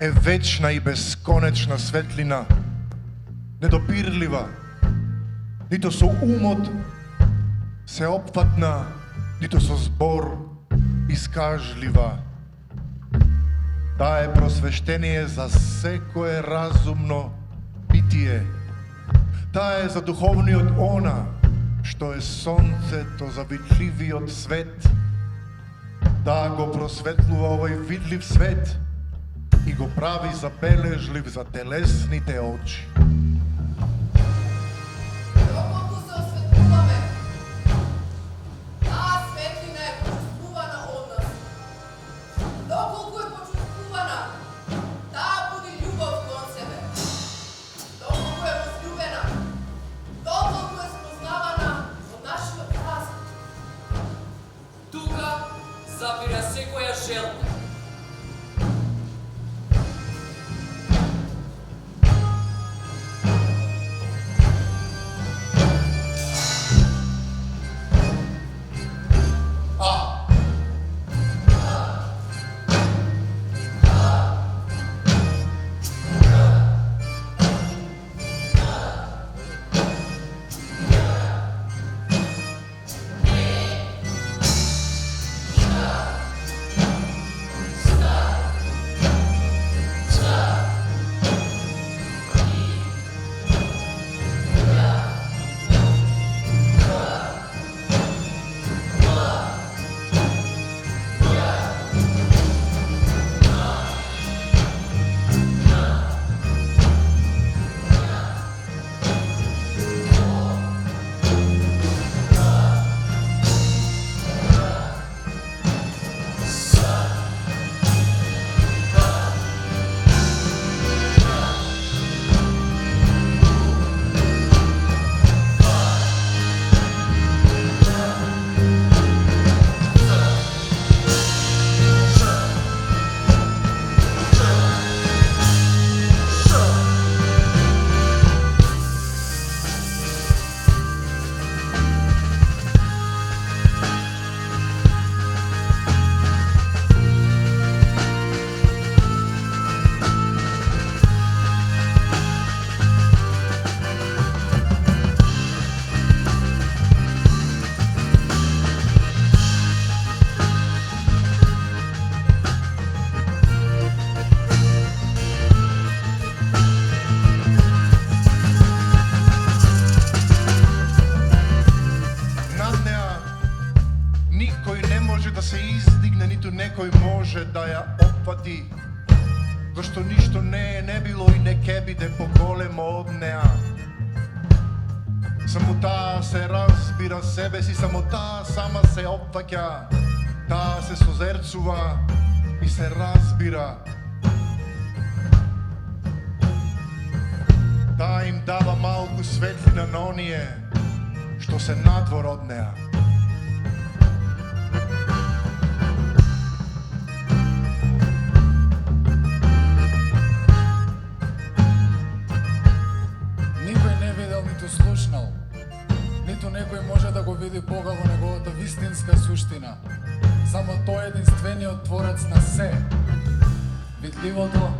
е вечна и бесконечна светлина, недопирлива, нито со умот се опфатна, нито со збор искажлива. Таа е просвештение за секое разумно битие. Таа е за духовниот она, што е сонцето за видливиот свет. Таа го просветлува овој видлив свет и го прави забележлив за телесните очи. Доколку се осветлуваме, таа светлина е почувствувана од нас. Доколку е почувствувана, таа буди љубов кон себе. Доколку е возлюбена, доколку е спознавана од нашиот разум. Тука запира секоја желба. Некој може да ја опфати, зашто ништо не било и не ке биде поголемо од неа. Само таа се разбира себе си, само таа сама се опфаќа, таа се созерцува и се разбира. Таа им дава малку светлина на оние што се надвор од неа. Слушнал, ниту некој може да го види Бога во неговата вистинска суштина. Само тој е единствениот творец на се, видливото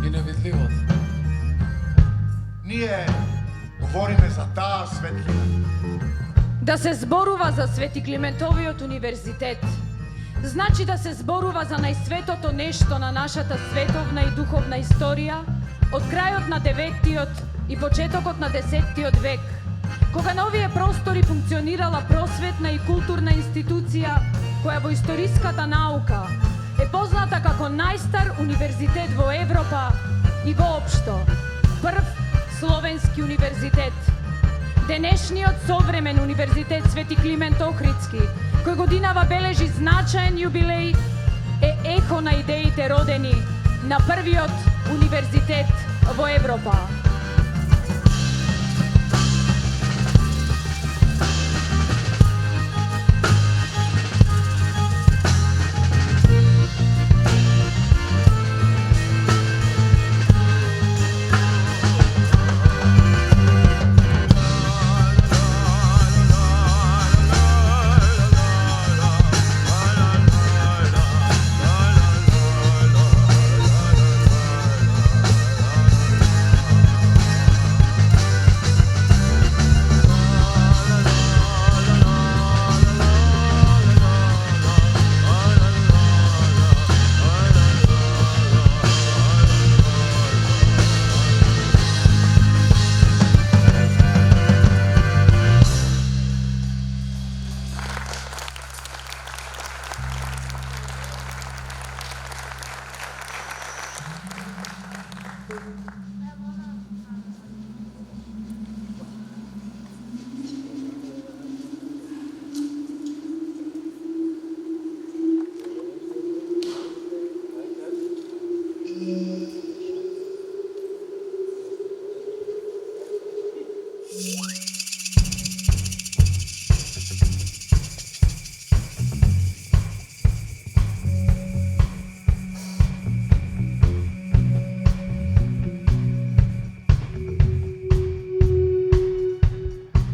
и невидливото. Ние говориме за таа светлина. Да се зборува за Свети Климентовиот универзитет, значи да се зборува за најсветото нешто на нашата световна и духовна историја од крајот на 9-тиот и почетокот на 10-тиот век, кога на овие простори функционирала просветна и културна институција која во историската наука е позната како најстар универзитет во Европа и воопшто прв словенски универзитет. Денешниот современ универзитет Свети Климент Охридски, кој годинава бележи значаен јубилеј, е ехо на идеите родени на првиот универзитет во Европа.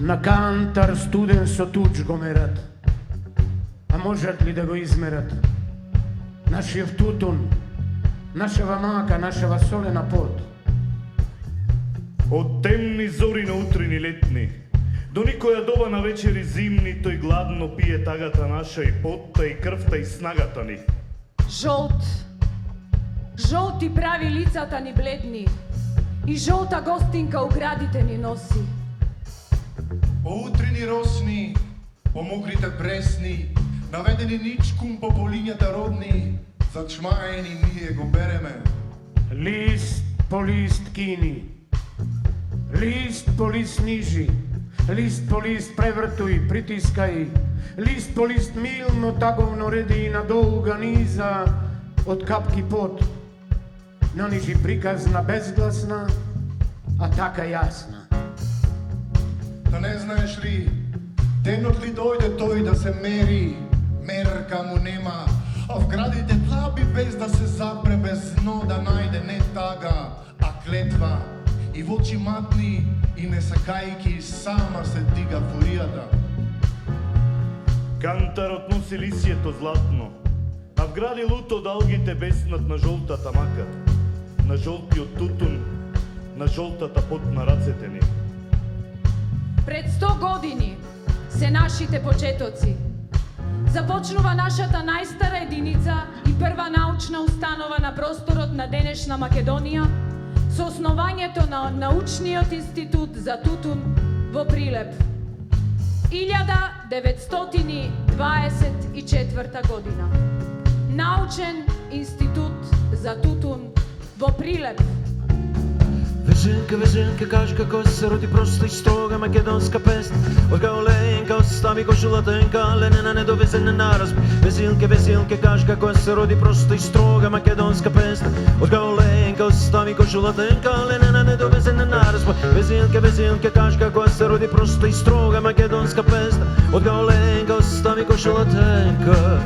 На кантар студен со туч го мерат, а можат ли да го измерат? Нашиот тутун, нашава мака, нашава солена пот. Од темни зори на утрини летни, до никоја доба на вечери зимни, тој гладно пие тагата наша и потта и крвта и снагата ни. Жолт. Жолт ти прави лицата ни бледни. И жолта гостинка у градите ни носи. По утрини росни, по мокрите пресни, наведени ничкум по полињата родни, зачмаени ние го береме. Лист по лист кини, лист по лист нижи, лист по лист превртуј, притискај, лист по лист милно таговно реди и надолу га низа од капки пот. Нанижи приказна безгласна, а така јасна. Да не знаеш ли, денот ли дојде тој да се мери, мерка му нема, а в градите тлаби без да се запре, без дно да најде не тага, а клетва, и в очи матни, и не сакајки, сама се дига фуријата. Кантарот носи лисието златно, а в гради луто далгите беснат на жолтата мака, на жолтиот тутун, на жолтата пот на рацете ни. Пред 100 години се нашите почетоци. Започнува нашата најстара единица и прва научна установа на просторот на денешна Македонија со основањето на научниот институт за тутун во Прилеп. 1924 година. Научен институт за тутун во Прилеп. Везинка, везинка, кажи како се роди проста и строга македонска песна. Од гаоленка остави кошулатенка, ленена недовезена наразби. Везинка, везинка, кажи како се роди проста и строга македонска песна. Од гаоленка остави кошулатенка, ленена недовезена наразби. Везинка, везинка, кажи како се роди проста и строга македонска песна. Од гаоленка остави кошулатенка.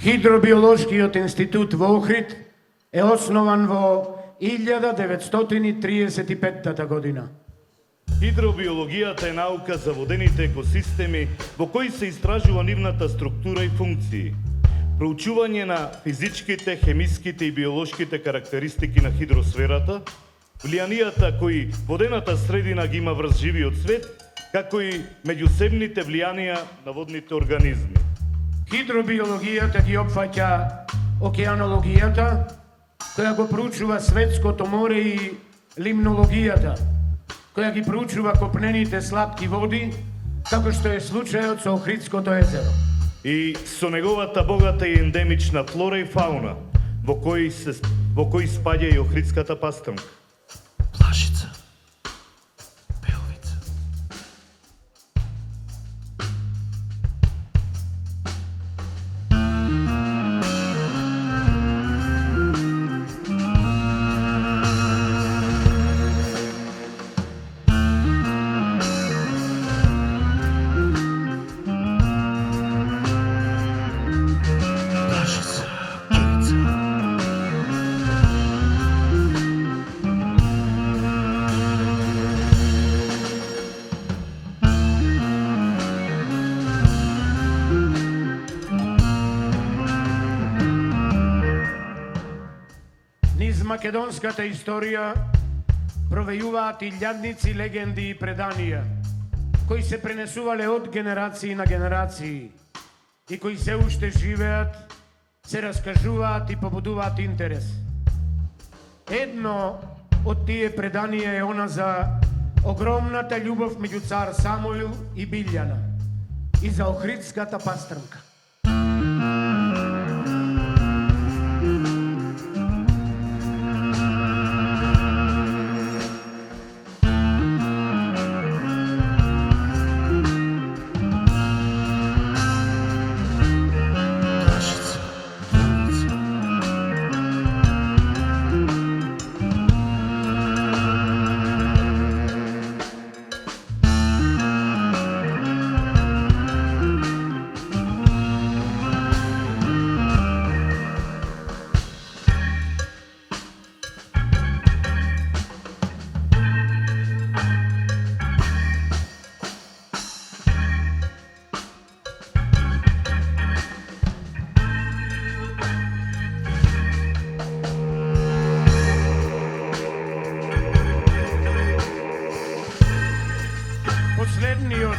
Хидробиолошкиот институт во Охрид е основан во 1935 година. Хидробиологијата е наука за водените екосистеми во кои се истражува нивната структура и функции. Проучување на физичките, хемиските и биолошките карактеристики на хидросферата, влијанијата кои водената средина ги има врз живиот свет, како и меѓусебните влијанија на водните организми. Хидробиологијата ги опфаќа океанологијата, која го проучува светското море, и лимнологијата, која ги проучува копнените сладки води, како што е случајот со Охридското езеро. И со неговата богата и ендемична флора и фауна, во кои спаѓа и Охридската пастрамка. Плашица. Беловица. македонската историја провејуваат илјадници легенди и преданија, кои се пренесувале од генерации на генерации и кои се уште живеат, се раскажуваат и побудуваат интерес. Едно од тие преданија е она за огромната љубов меѓу цар Самуил и Билјана и за Охридската пастрмка. Последниот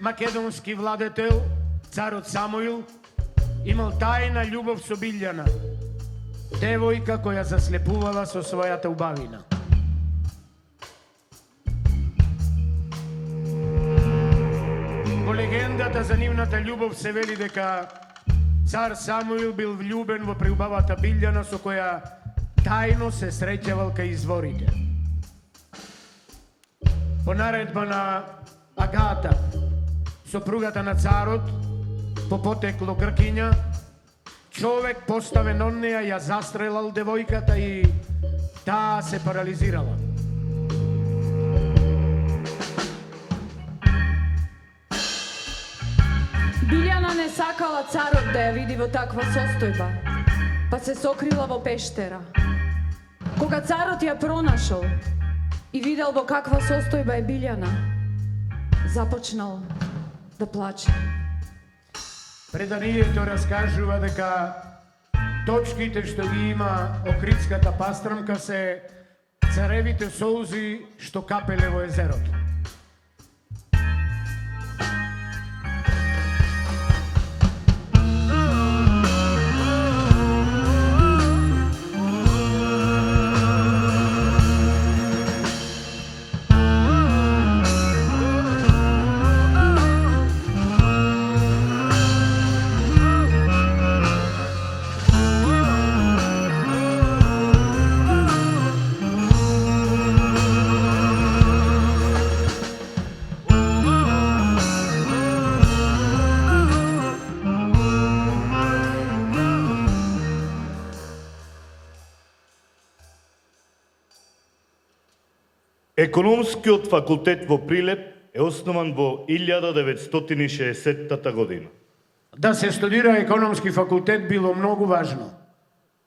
македонски владетел, царот Самуил, имал тајна љубов со Билјана, девојка која заслепувала со својата убавина. Во легендата за нивната љубов се вели дека цар Самуил бил влюбен во преубавата Билјана со која тајно се среќавал кај изворите. По наредба на Агата, сопругата на царот, по потекло Гркиња, човек поставен од неја ја застрелал девојката и таа се парализирала. Билјана не сакала царот да ја види во таква состојба, па се сокрила во пештера. Кога царот ја пронашол и видел во каква состојба е Билјана, започнал да плаче. Преданието раскажува дека точките што ги има Охридската пастрмка се царевите солзи што капеле во езерото. Економскиот факултет во Прилеп е основан во 1960 година. Да се студира економски факултет било многу важно.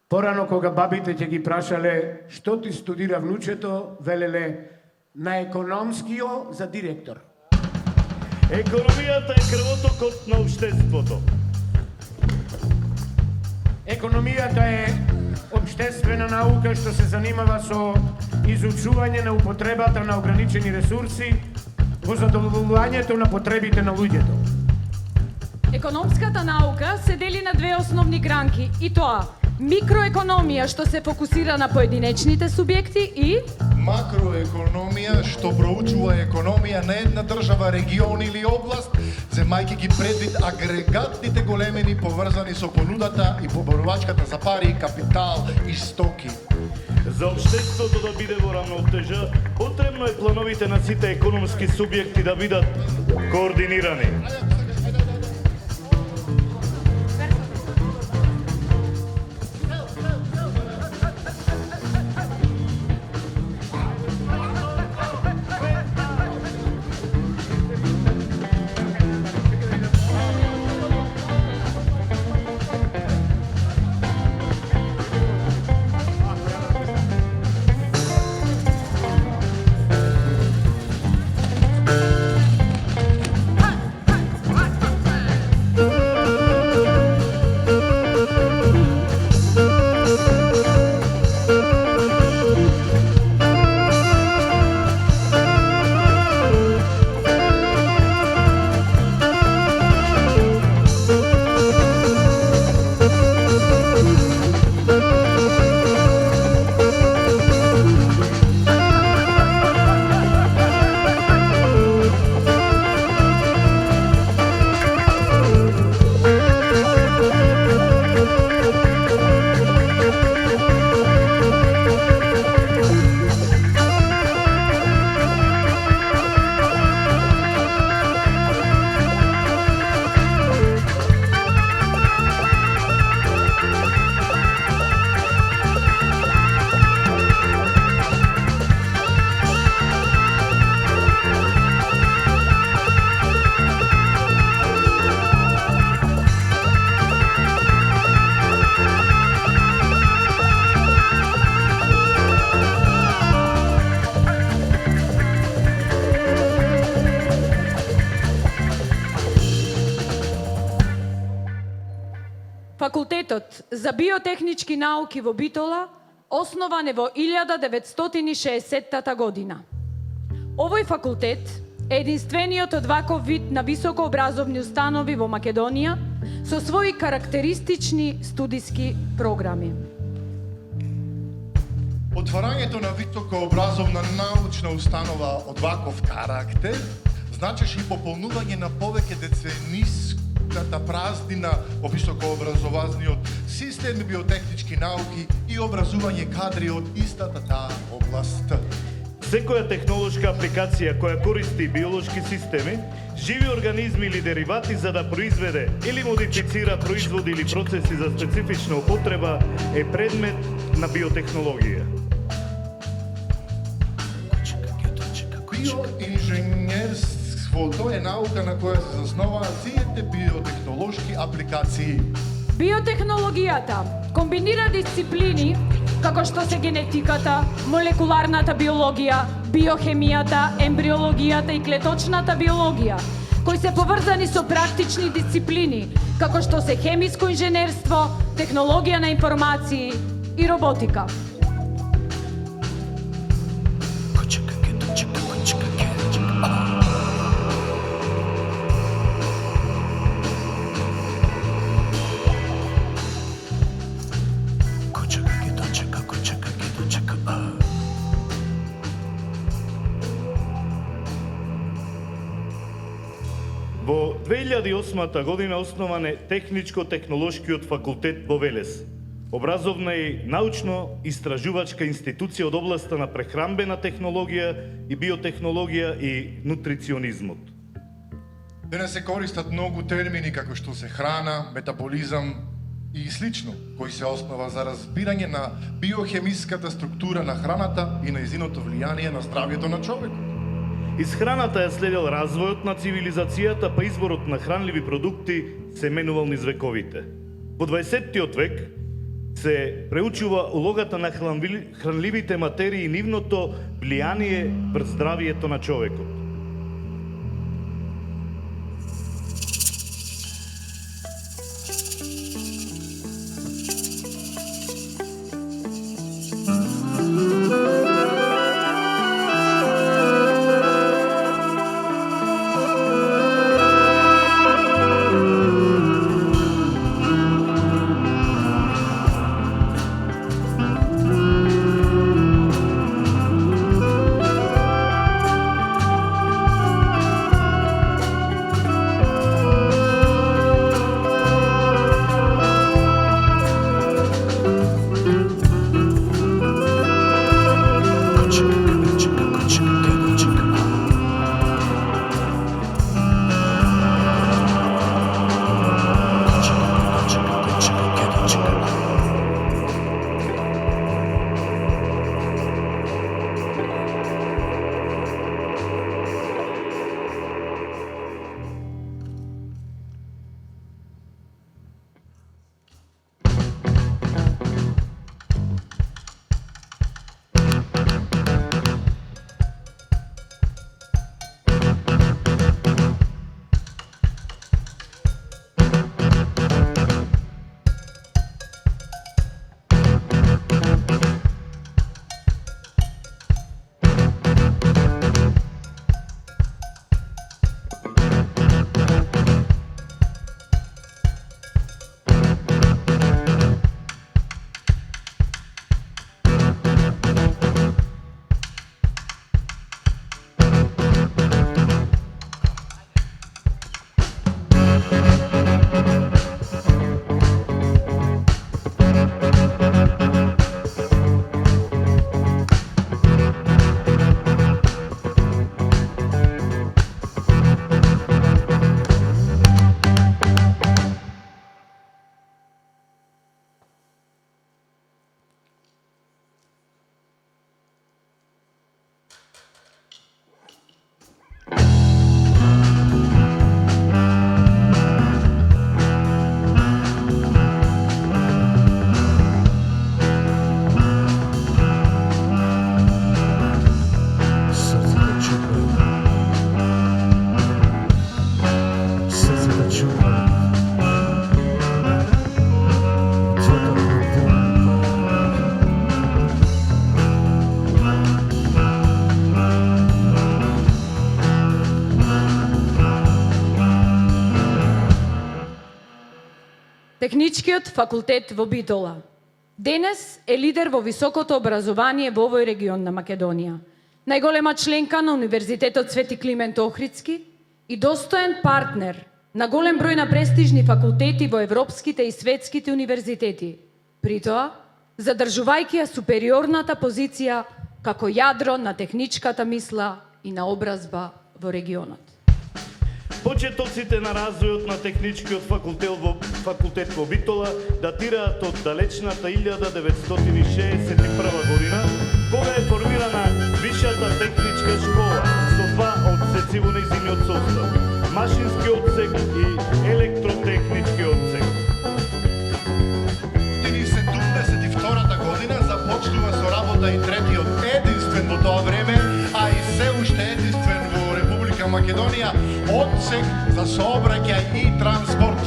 Порано кога бабите ќе ги прашале што ти студира внучето, велеле на економскио за директор. Економијата е крвотокот на општеството. Економијата е општествена наука што се занимава со изучување на употребата на ограничени ресурси во задоволувањето на потребите на луѓето. Економската наука се дели на две основни гранки, и тоа микроекономија што се фокусира на поединечните субјекти и Макроекономија што проучува економија на една држава, регион или област, земајќи ги предвид агрегатните големини поврзани со понудата и поборувачката за пари, капитал и стоки. За општеството да биде во рамнотежа, потребно е плановите на сите економски субјекти да бидат координирани. Факултетот за биотехнички науки во Битола основан е во 1960 година. Овој факултет е единствениот од ваков вид на високообразовни установи во Македонија со своји карактеристични студиски програми. Отварањето на високообразовна научна установа од ваков карактер значеше и пополнување на повеќе децениската празнина во високообразовниот систем биотехнички науки и образување кадри од истата таа област. Секоја технолошка апликација која користи биолошки системи, живи организми или деривати за да произведе или модифицира производи или процеси за специфична употреба е предмет на биотехнологија. Биоинженерството е наука на која се заснуваат сите биотехнолошки апликации. Биотехнологијата комбинира дисциплини како што се генетиката, молекуларната биологија, биохемијата, ембриологијата и клеточната биологија, кои се поврзани со практични дисциплини, како што се хемиско инженерство, технологија на информации и роботика. Во 2008 година основан е Техничко-технолошкиот факултет во Велес, образовна и научно-истражувачка институција од областа на прехранбена технологија и биотехнологија и нутриционизмот. Денес се користат многу термини како што се храна, метаболизам и слично, кои се основа за разбирање на биохемиската структура на храната и нејзиното влијание на здравјето на човекот. Из храната ја следел развојот на цивилизацијата, па изборот на хранливи продукти се менувал низ вековите. Во 20-тиот век се преучува улогата на хранливите материи и нивното влијание врз здравието на човекот. Техничкиот факултет во Битола. Денес е лидер во високото образование во овој регион на Македонија. Најголема членка на Универзитетот Свети Климент Охридски и достоен партнер на голем број на престижни факултети во европските и светските универзитети. При тоа, задржувајќи ја супериорната позиција како јадро на техничката мисла и на образба во регионот. Почетоците на развојот на техничкиот факултет во Битола датираат од далечната 1961 година, кога е формирана Висшата техничка школа со два одсеци во нејзиниот состав: машински одсек и електротехнички одсек. 1972 година започнува со работа и третиот единствен во тоа време, а и се уште единствен во Република Македонија, одсек за сообраќај и транспорт.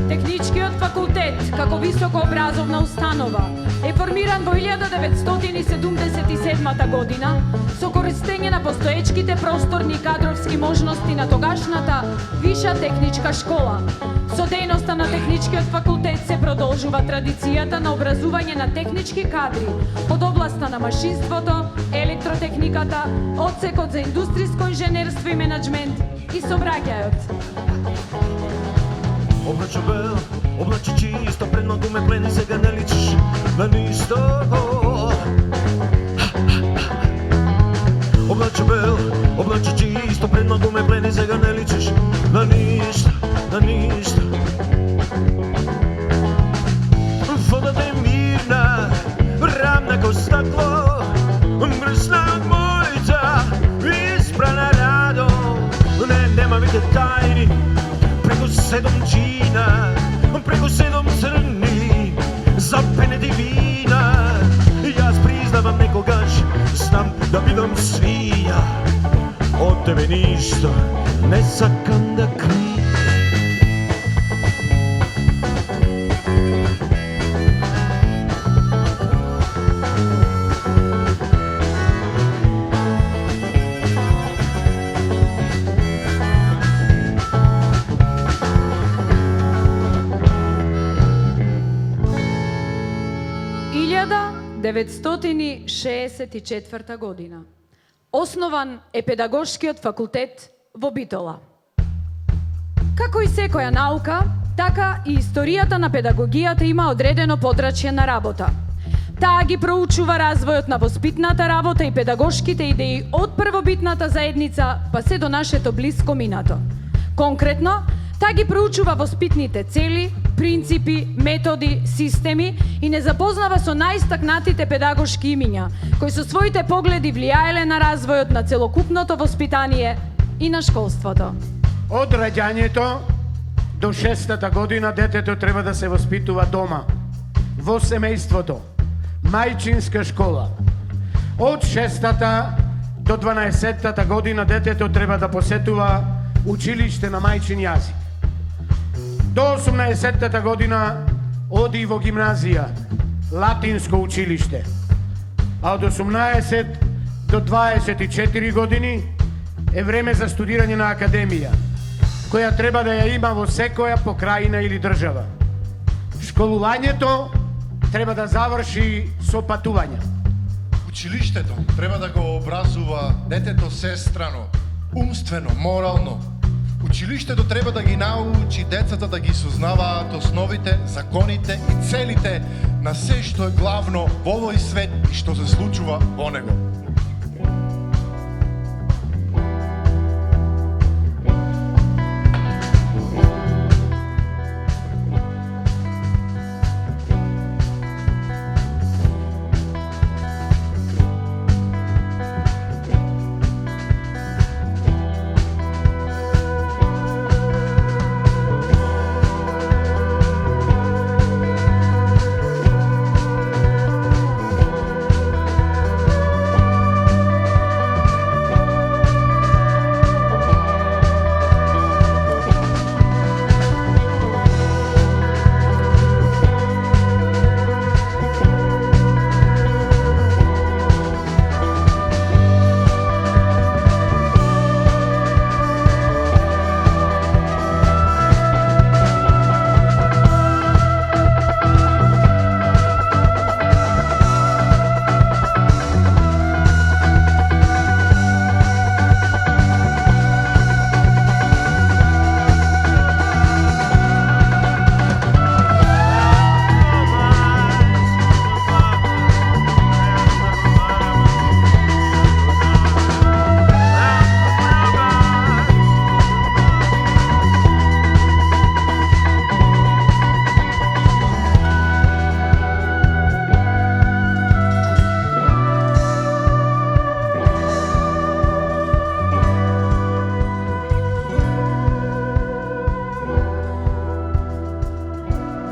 Техничкиот факултет, како високообразовна установа, е формиран во 1977 година со користење на постоечките просторни и кадровски можности на тогашната Виша техничка школа. Со дејноста на техничкиот факултет се продолжува традицијата на образување на технички кадри од областа на машинството, електротехниката, одсекот за индустријско инженерство и менаџмент и сообраќајот. Облаче бел, облаче чисто, пред многу ме плени, сега не личиш на ништо. Облаче бел, облаче чисто, пред многу ме плени, сега не личиш на ништо, на ништо. Водата е мирна, рамна ко стакло, мрсна од мојта, испрана радо. Нема веќе тајни, преку 7 джина, преку 7 црни, запенети вина. Јас признавам некогаш, знам да бидам свија, од тебе ништо не сакам да кријам. Илјада 964 година. Основан е педагошкиот факултет во Битола. Како и секоја наука, така и историјата на педагогијата има одредено подрачје на работа. Таа ги проучува развојот на воспитната работа и педагошките идеи од првобитната заедница па се до нашето блиско минато. Конкретно, таа ги проучува воспитните цели, принципи, методи, системи и не запознава со најстакнатите педагошки имиња, кои со своите погледи влијаеле на развојот на целокупното воспитание и на школството. Од раѓањето до 6-та година детето треба да се воспитува дома, во семејството, мајчинска школа. Од 6-та до 12-та година детето треба да посетува училиште на мајчин јазик. До 18-та година оди во гимназија, латинско училиште. А од 18 до 24 години е време за студирање на академија, која треба да ја има во секоја покрајина или држава. Школувањето треба да заврши со патување. Училиштето треба да го образува детето сестрано, умствено, морално. Училиштето треба да ги научи децата да ги сознаваат основите, законите и целите на се што е главно во овој свет и што се случува во него.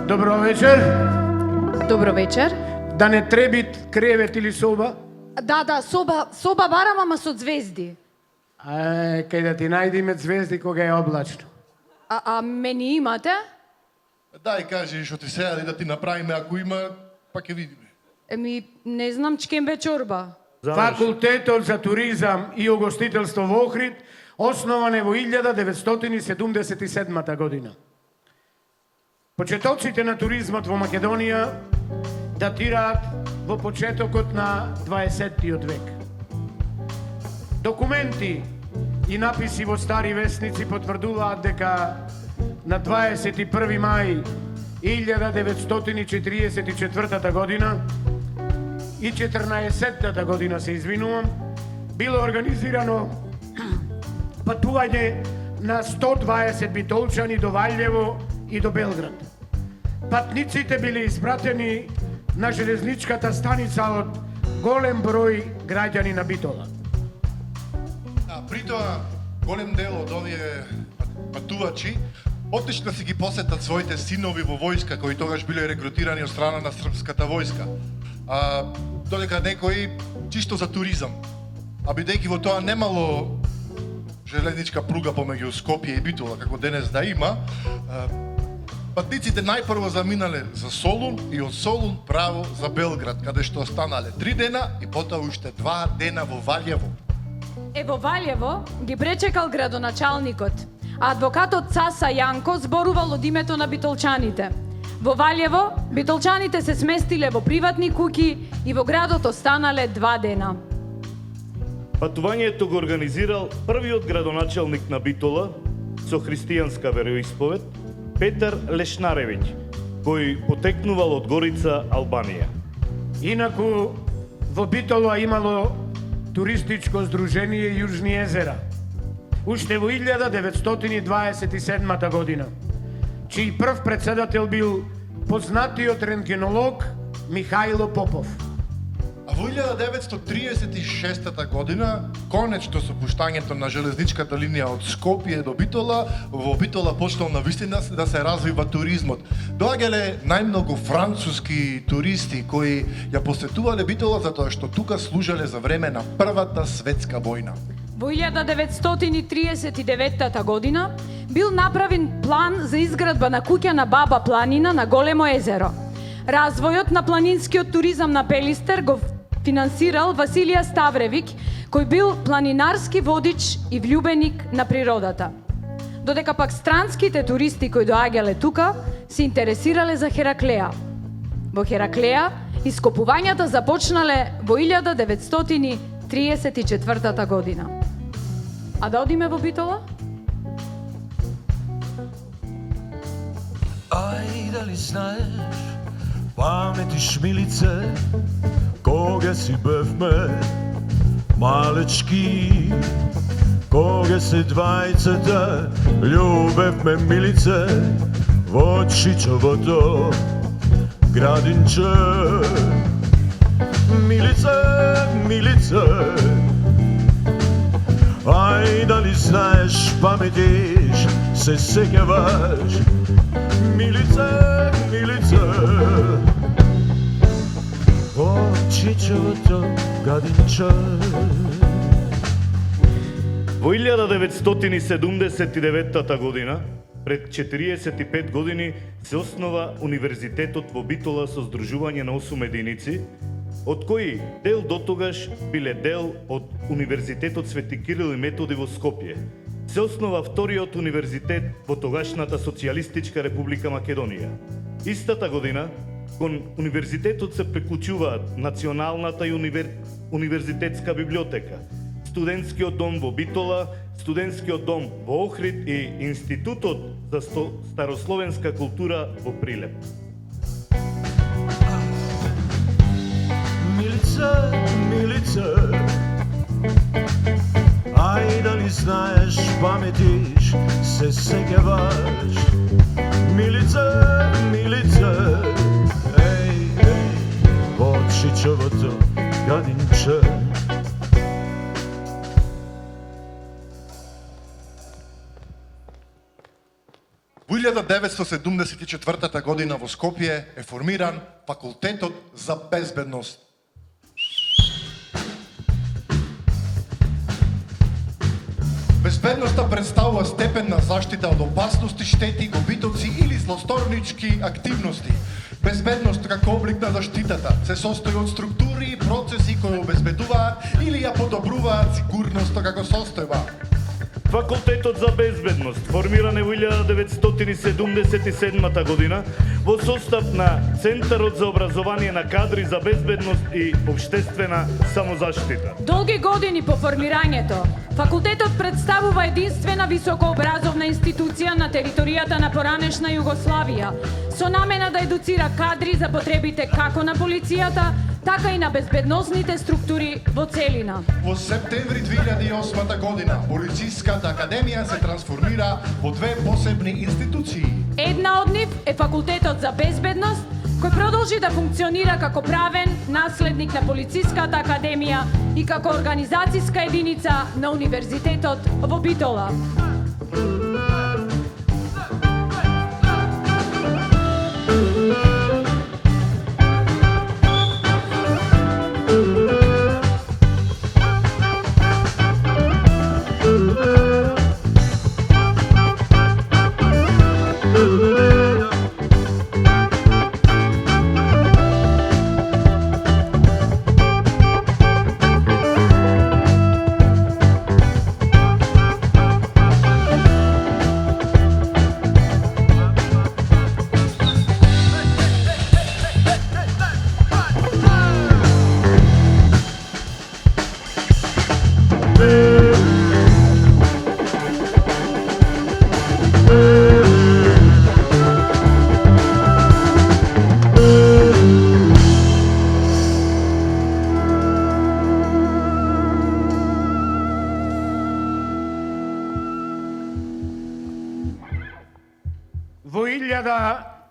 Добро вечер. Добро вечер. Да не требит кревет или соба? Да, соба барам, ама со звезди. Кај да ти најдеме звезди кога е облачно. А мени имате? Дај кажи што ти сега да ти направиме, ако има, па ќе видиме. Не знам чкембе чорба. Факултетот за туризам и угостителство во Охрид основан е во 1977 година. Почетоците на туризмот во Македонија датираат во почетокот на 20-тиот век. Документи и написи во стари весници потврдуваат дека на 21 мај 1944 година и 14-та година, се извинувам, било организирано патување на 120 битолчани до Валјево и до Белград. Патниците биле испратени на железничката станица од голем број граѓани на Битола. При тоа, голем дел од овие патувачи отишли да си ги посетат своите синови во војска, кои тогаш биле рекрутирани од страна на српската војска. Додека некои чисто за туризам. А бидејќи во тоа немало железничка пруга помеѓу Скопје и Битола, како денес да има, патниците најпрво заминале за Солун и од Солун право за Белград, каде што останале 3 дена и потоа уште 2 дена во Валјево. Во Валјево ги пречекал градоначалникот, а адвокатот Цаса Јанко зборувал од името на битолчаните. Во Валјево, битолчаните се сместиле во приватни куќи и во градот останале 2 дена. Патувањето го организирал првиот градоначалник на Битола со христијанска вероисповед, Петар Лешнаревиќ, кој потекнувал од Горица, Албанија. Инаку, во Битола имало туристичко здружение Јужни езера, уште во 1927 година, чиј прв председател бил познатиот рентгенолог Михајло Попов. А во 1936 година, конечно со пуштањето на железничката линија од Скопје до Битола, во Битола почнал навистина да се развива туризмот. Доаѓале најмногу француски туристи кои ја посетувале Битола затоа што тука служеле за време на Првата светска војна. Во 1939 година бил направен план за изградба на куќа на Баба Планина на Големо езеро. Развојот на планинскиот туризам на Пелистер го финансирал Василија Ставревик, кој бил планинарски водич и влюбеник на природата. Додека пак странските туристи кои доаѓале тука се интересирале за Хераклеа. Во Хераклеа ископувањата започнале во 1934 година. А да одиме во Битола? Ај, дали знаеш, паметиш милице, кога си бевме малечки, кога се двајцата љубевме милице во Чичовото градинче. Милице, милице, ај дали знаеш, паметиш, се сеќаваш, милице, милице, во Чичовото градинче. Во 1979 година, пред 45 години, се основа Универзитетот во Битола со здружување на 8 единици, од кои дел дотогаш биле дел од Универзитетот Свети Кирил и Методи во Скопје. Се основа вториот универзитет во тогашната Социјалистичка република Македонија. Истата година, кон универзитетот се приклучуваат Националната и универзитетска библиотека, Студентскиот дом во Битола, Студентскиот дом во Охрид и Институтот за старословенска култура во Прилеп. Милице, милице, ај дали знаеш, паметиш, се сеќаваш, милице, милице, еј, во Чичовото градинче. Во 1974 година во Скопје е формиран Факултетот за безбедност. Безбедноста представува степен на заштита од опасности, штети, губитоци или злосторнички активности. Безбедност како облик на заштитата се состои од структури и процеси кои обезбедуваат или ја подобруваат сигурноста како состојба. Факултетот за безбедност формиран е во 1977 година во состав на Центарот за образование на кадри за безбедност и општествена самозаштита. Долги години по формирањето, факултетот представува единствена високообразовна институција на територијата на поранешна Југославија, со намена да едуцира кадри за потребите како на полицијата, така и на безбедносните структури во целина. Во септември 2008 година Полициската академија се трансформира во две посебни институции. Една од нив е Факултетот за безбедност, кој продолжи да функционира како правен наследник на Полициската академија и како организацијска единица на Универзитетот во Битола. Во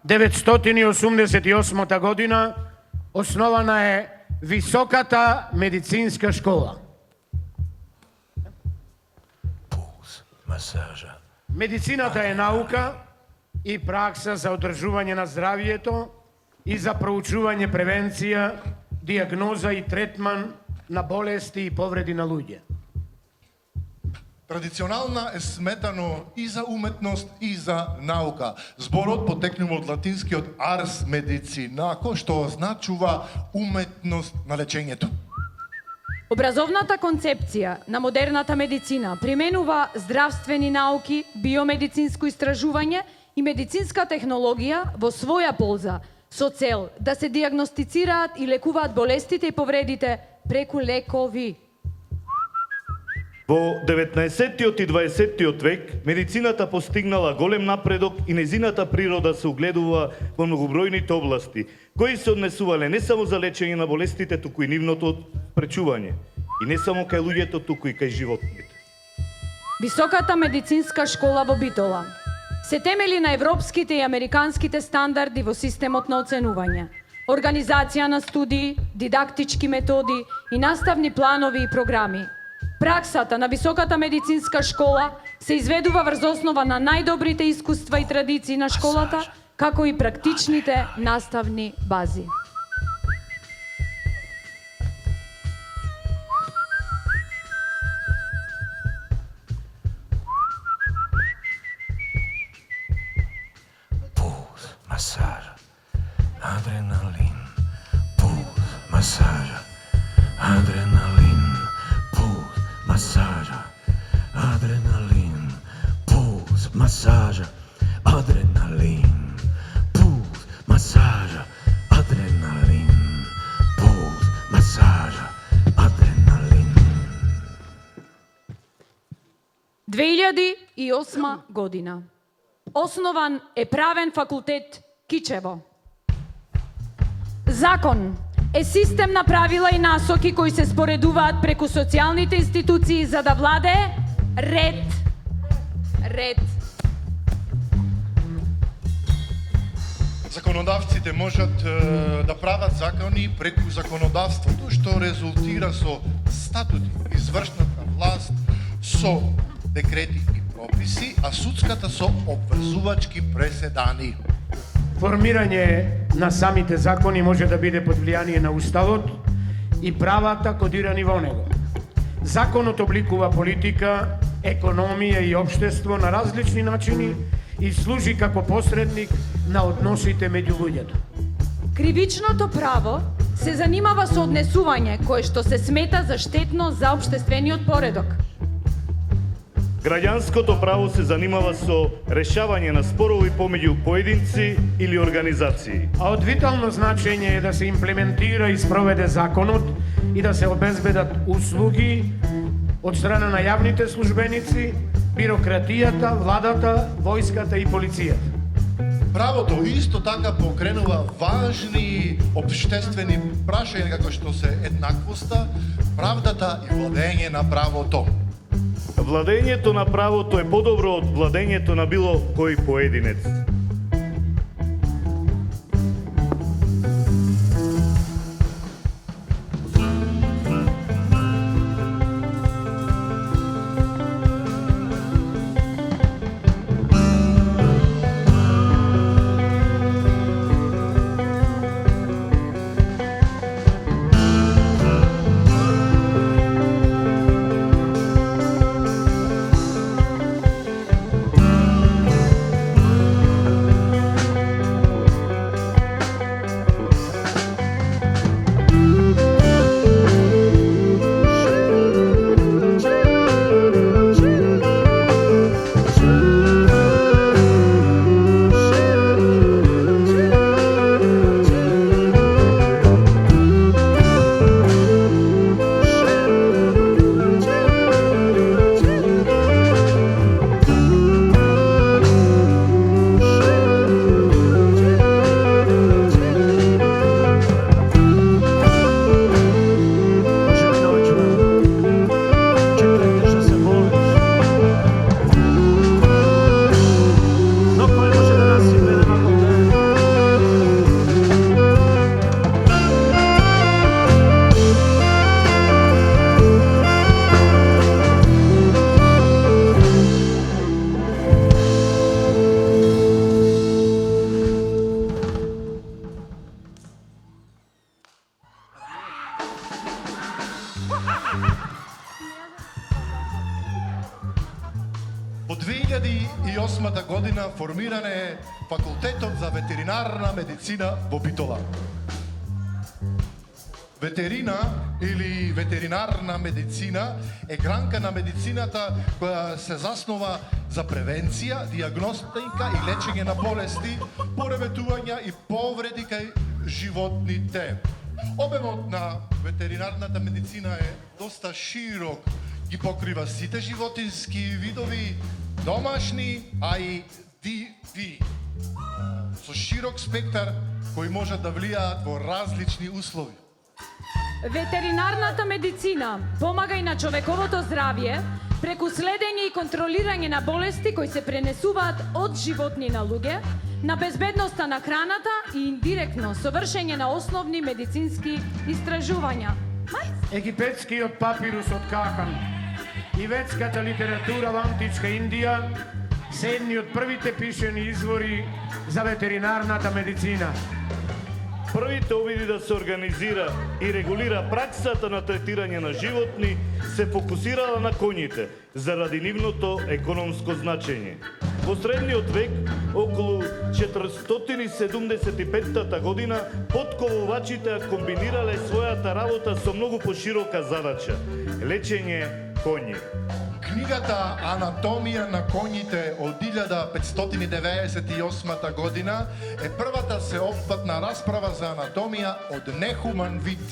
1988 година основана е Високата медицинска школа. Пулс, масажа. Медицината е наука и пракса за одржување на здравието и за проучување превенција, диагноза и третман на болести и повреди на луѓе. Традиционална е сметано и за уметност и за наука. Зборот потекнува од латинскиот ars medicina, кој што означува уметност на лечењето. Образовната концепција на модерната медицина применува здравствени науки, биомедицинско истражување и медицинска технологија во своја полза, со цел да се диагностицираат и лекуваат болестите и повредите преку лекови. Во 19-тиот и 20-тиот век медицината постигнала голем напредок и незината природа се угледува во многобројните области, кои се однесувале не само за лечење на болестите, туку и нивното спречување. И не само кај луѓето, туку и кај животните. Високата медицинска школа во Битола се темели на европските и американските стандарди во системот на оценување, организација на студии, дидактички методи и наставни планови и програми. Праксата на Високата медицинска школа се изведува врз основа на најдобрите искуства и традиции на школата, како и практичните наставни бази. Пулс, масажа, адреналин. Пулс, масажа, адреналин. Пулс, масажа, адреналин. Пулс, масажа, адреналин. Пулс, масажа, адреналин. Пулс, масажа, адреналин. 2008 година. Основан е правен факултет Кичево. Закон е систем на правила и насоки кои се споредуваат преку социјалните институции за да владее ред. Законодавците можат да прават закони преку законодавството, што резултира со статути, извршната власт, со декрети и прописи, а судската со обврзувачки преседани. Формирање на самите закони може да биде под влијание на Уставот и правата кодирани во него. Законот обликува политика, економија и општество на различни начини и служи како посредник на односите меѓу луѓето. Кривичното право се занимава со однесување кое што се смета за штетно за општествениот поредок. Граѓанското право се занимава со решавање на спорови помеѓу поединци или организации. А од витално значење е да се имплементира и спроведе законот и да се обезбедат услуги од страна на јавните службеници, бирократијата, владата, војската и полицијата. Правото исто така покренува важни општествени прашања како што се еднаквоста, правдата и владење на правото. Владењето на правото е подобро од владењето на било кој поединец. Во 2008 година формиран е Факултетот за ветеринарна медицина во Битола. Ветерина или ветеринарна медицина е гранка на медицината која се заснова за превенција, диагностика и лечење на болести, пореметувања и повреди кај животните. Обемот на ветеринарната медицина е доста широк, ги покрива сите животински видови, домашни, а и диви, со широк спектар кои можат да влијаат во различни услови. Ветеринарната медицина помага и на човековото здравје преку следење и контролирање на болести кои се пренесуваат од животни на луѓе, на безбедноста на храната и индиректно со вршење на основни медицински истражувања. Египетскиот папирус од Кахан и ветската литература во античка Индија се едни од првите пишени извори за ветеринарната медицина. Првите обиди да се организира и регулира праксата на третирање на животни се фокусирала на коњите, заради нивното економско значење. Во средниот век, околу 475 година, потковувачите комбинирале својата работа со многу поширока задача – лечење коњи. Книгата Анатомија на коњите од 1598 година е првата сеопфатна расправа за анатомија од нехуман вид.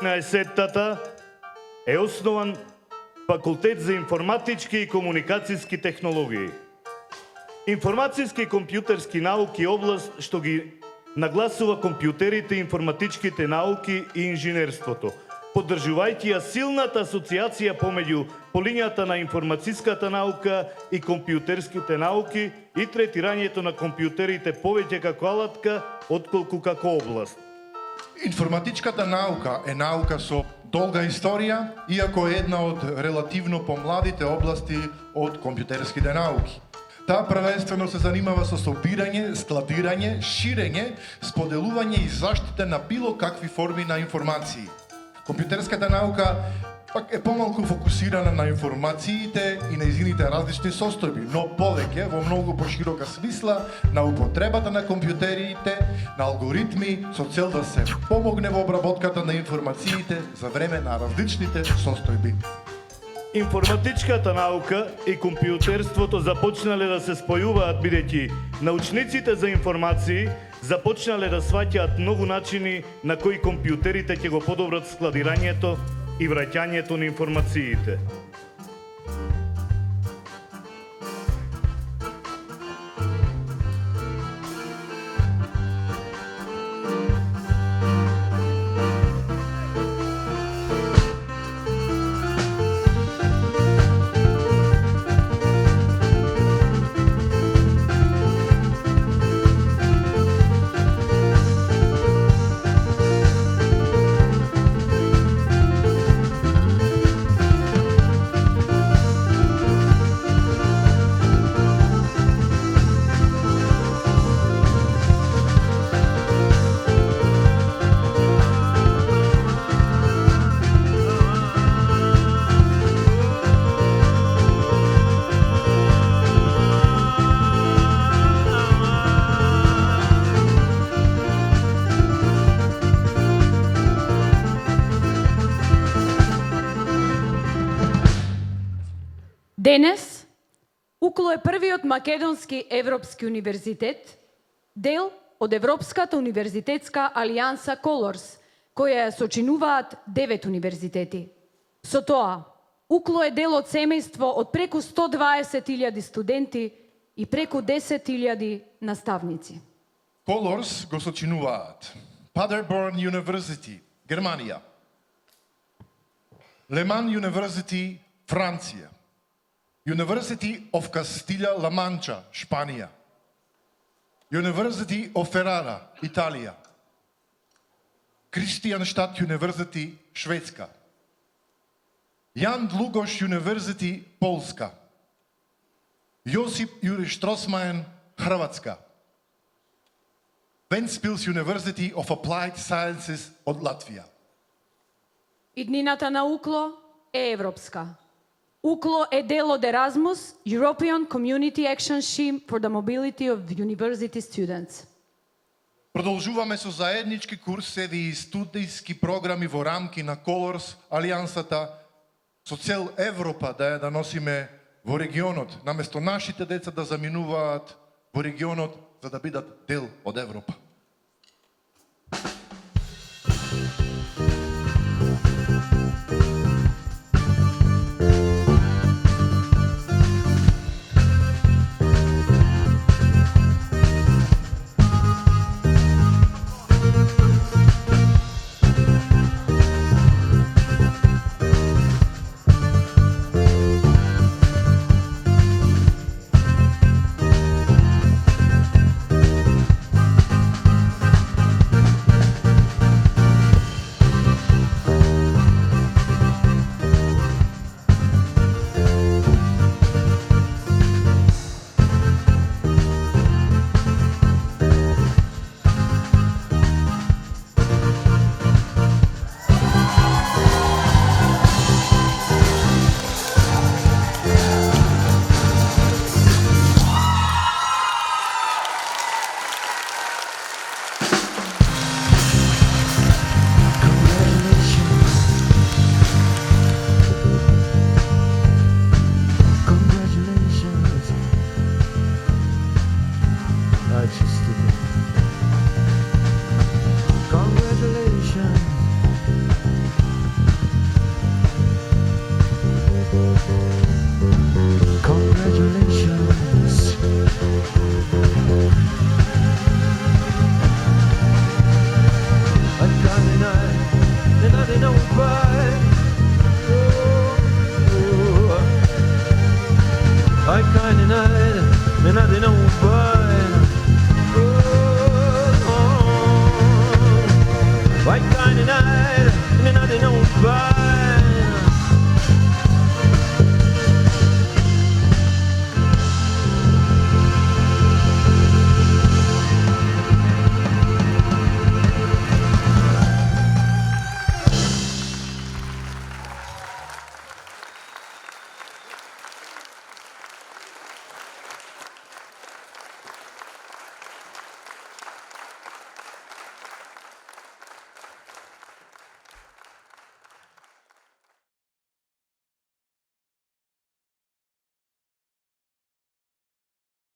1990-та е основан Факултет за информатички и комуникацијски технологии. Информацијски и компјутерски науки е област што ги нагласува компјутерите, информатичките науки и инженерството, поддржувајќи ја силната асоциација помеѓу полињата на информацијската наука и компјутерските науки и третирањето на компјутерите повеќе како алатка отколку како област. Информатичката наука е наука со долга историја, иако е една од релативно помладите области од компјутерските науки. Таа првенствено се занимава со собирање, складирање, ширење, споделување и заштита на било какви форми на информации. Компјутерската наука пак е помалку фокусирана на информациите и нејзините различни состојби, но повеќе во многу поширока смисла на употребата на компјутерите, на алгоритми со цел да се помогне во обработката на информациите за време на различните состојби. Информатичката наука и компјутерството започнале да се спојуваат бидејќи научниците за информации започнале да сваќаат многу начини на кои компјутерите ќе го подобрат складирањето и враќањето на информациите. Денес, УКЛО е првиот македонски европски универзитет, дел од Европската универзитетска алијанса Колорс, која ја сочинуваат 9 универзитети. Со тоа, УКЛО е дел од семејство од преку 120.000 студенти и преку 10.000 наставници. Колорс го сочинуваат Paderborn University, Германија, Леман University, Франција, University of Castilla-La Mancha, Шпанија, University of Ferrara, Италија, Кристијанштад University, Шведска, Јан Длугош University, Полска, Јосип Јури Штросмаен, Хрватска, Вентспилс University of Applied Sciences од Латвија. Иднината на УКЛО е европска. УКЛО е дел од Erasmus, European Community Action Scheme for the Mobility of University Students. Продолжуваме со заеднички курсеви и студијски програми во рамки на Колорс, алијансата, со цел Европа да носиме во регионот, наместо нашите деца да заминуваат во регионот за да бидат дел од Европа. Ai keine Neid, men I didn't know Vai keine Neid, men I didn't know